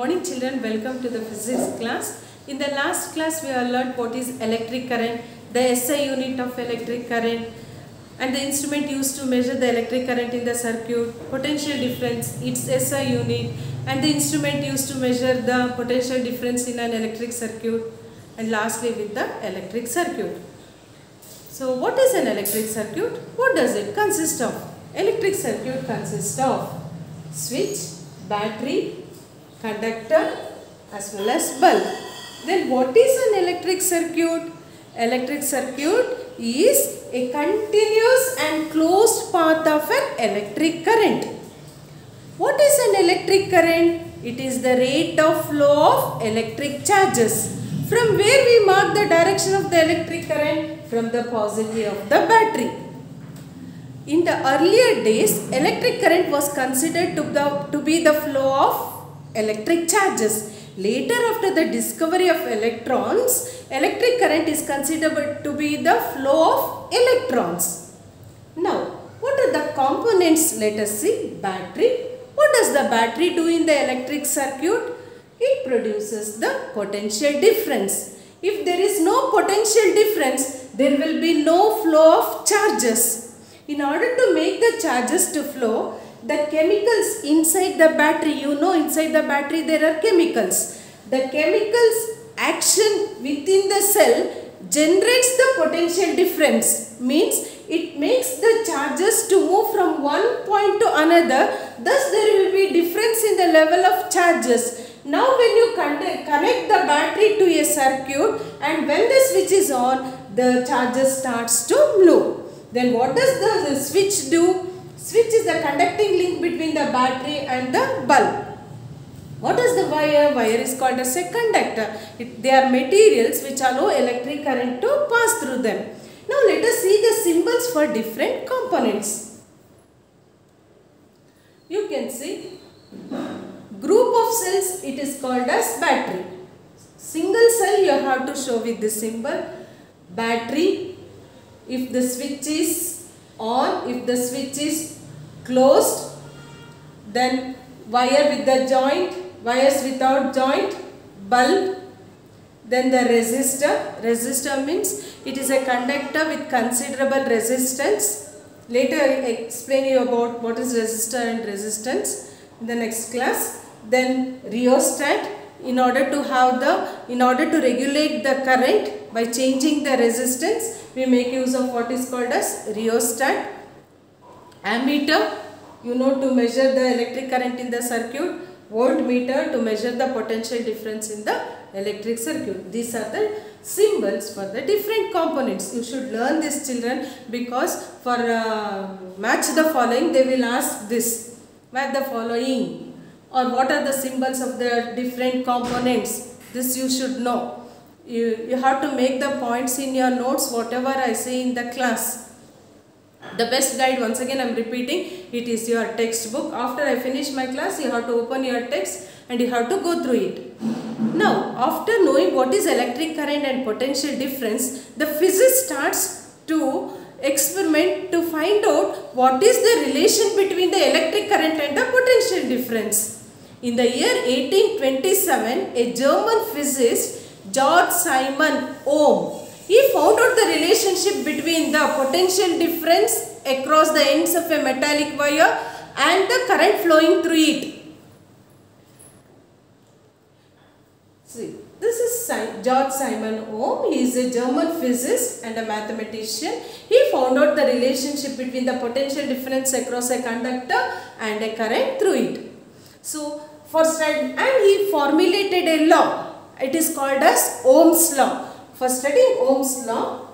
morning children, welcome to the physics class. In the last class we have learned what is electric current, the SI unit of electric current and the instrument used to measure the electric current in the circuit, potential difference, its SI unit, and the instrument used to measure the potential difference in an electric circuit, and lastly with the electric circuit. So what is an electric circuit? What does it consist of? Electric circuit consists of switch, battery, conductor as well as bulb. Then what is an electric circuit? Electric circuit is a continuous and closed path of an electric current. What is an electric current? It is the rate of flow of electric charges. From where we mark the direction of the electric current? From the positive of the battery. In the earlier days, electric current was considered to be the flow of electric charges. Later, after the discovery of electrons, electric current is considered to be the flow of electrons. Now, what are the components? Let us see. Battery. What does the battery do in the electric circuit? It produces the potential difference. If there is no potential difference, there will be no flow of charges. In order to make the charges to flow, the chemicals inside the battery, inside the battery there are chemicals. The chemicals action within the cell generates the potential difference. Means it makes the charges to move from one point to another. Thus there will be difference in the level of charges. Now when you connect the battery to a circuit and when the switch is on, the charges starts to move. Then what does the switch do? Switch is the conducting link between the battery and the bulb. What is the wire? Wire is called as a conductor. They are materials which allow electric current to pass through them. Now let us see the symbols for different components. You can see group of cells, it is called as battery. Single cell you have to show with this symbol. Battery. If the switch is on, if the switch is closed, then wire with the joint, wires without joint, bulb, then the resistor. Resistor means it is a conductor with considerable resistance. Later I explain you about what is resistor and resistance in the next class. Then rheostat, in order to regulate the current by changing the resistance, we make use of what is called as rheostat. Ammeter, to measure the electric current in the circuit. Voltmeter, to measure the potential difference in the electric circuit. These are the symbols for the different components. You should learn this, children, because for match the following they will ask this. Match the following, or what are the symbols of the different components. This you should know. You have to make the points in your notes whatever I say in the class. The best guide, once again I am repeating, it is your textbook. After I finish my class, you have to open your text and you have to go through it. Now, after knowing what is electric current and potential difference, the physicist starts to experiment to find out what is the relation between the electric current and the potential difference. In the year 1827, a German physicist, George Simon Ohm, he found out the relationship between the potential difference across the ends of a metallic wire and the current flowing through it. See, this is George Simon Ohm. He is a German physicist and a mathematician. He found out the relationship between the potential difference across a conductor and a current through it. So, and he formulated a law. It is called as Ohm's law. For studying Ohm's law,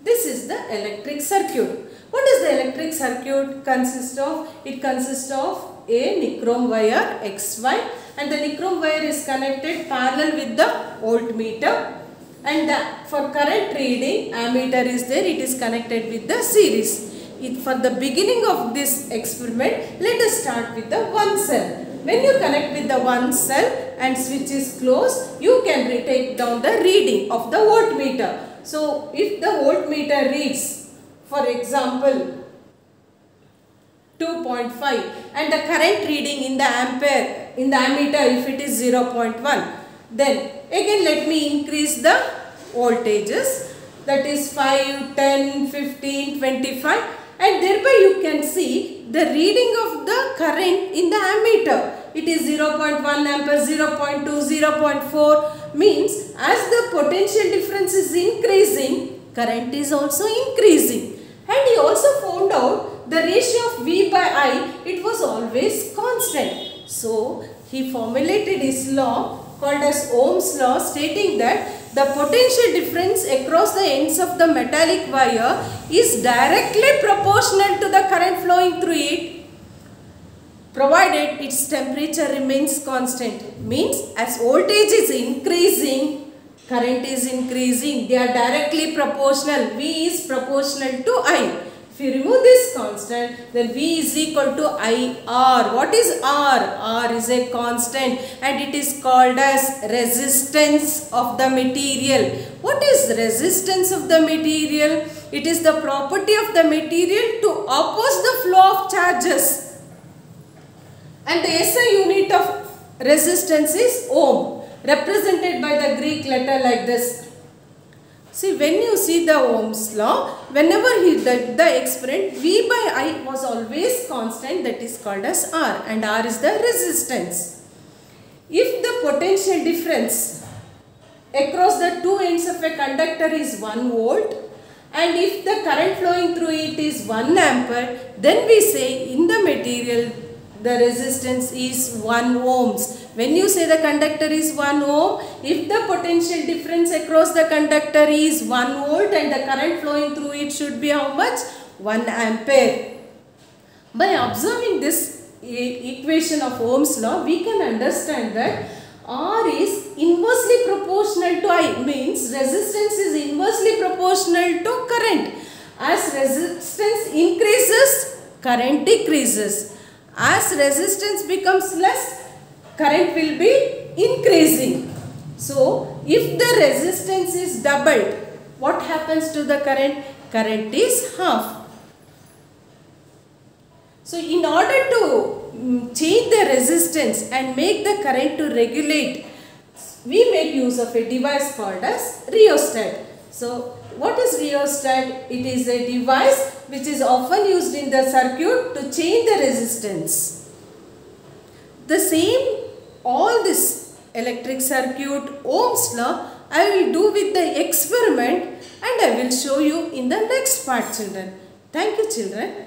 this is the electric circuit. What does the electric circuit consist of? It consists of a nichrome wire XY, and the nichrome wire is connected parallel with the voltmeter, and for current reading, ammeter is there, it is connected with the series. For the beginning of this experiment, let us start with the one cell. When you connect with the one cell and switch is closed, you can take down the reading of the voltmeter. So, if the voltmeter reads, for example, 2.5 and the current reading in the ampere in the ammeter if it is 0.1. Then again let me increase the voltages, that is 5, 10, 15, 25, and thereby you can see the reading of the current in the ammeter. It is 0.1 ampere, 0.2, 0.4, means as the potential difference is increasing, current is also increasing. And he also found out the ratio of V by I, it was always constant. So he formulated his law called as Ohm's law, stating that the potential difference across the ends of the metallic wire is directly proportional to the current flowing through it, provided its temperature remains constant. Means as voltage is increasing, current is increasing. They are directly proportional. V is proportional to I. If you remove this constant, then V is equal to IR. What is R? R is a constant and it is called as resistance of the material. What is resistance of the material? It is the property of the material to oppose the flow of charges. And the SI unit of resistance is ohm, represented by the Greek letter like this. See, when you see the Ohm's law, whenever he did the experiment, V by I was always constant, that is called as R, and R is the resistance. If the potential difference across the two ends of a conductor is 1 volt and if the current flowing through it is 1 ampere, then we say in the material the resistance is 1 ohms. When you say the conductor is 1 ohm, if the potential difference across the conductor is 1 volt and the current flowing through it should be how much? 1 ampere. By observing this equation of Ohm's law, we can understand that R is inversely proportional to I, means resistance is inversely proportional to current. As resistance increases, current decreases. As resistance becomes less, current will be increasing. So, if the resistance is doubled, what happens to the current? Current is half. So, in order to change the resistance and make the current to regulate, we make use of a device called as rheostat. So, what is rheostat? It is a device which is often used in the circuit to change the resistance. The same, all this electric circuit, Ohm's law, I will do with the experiment and I will show you in the next part, children. Thank you, children.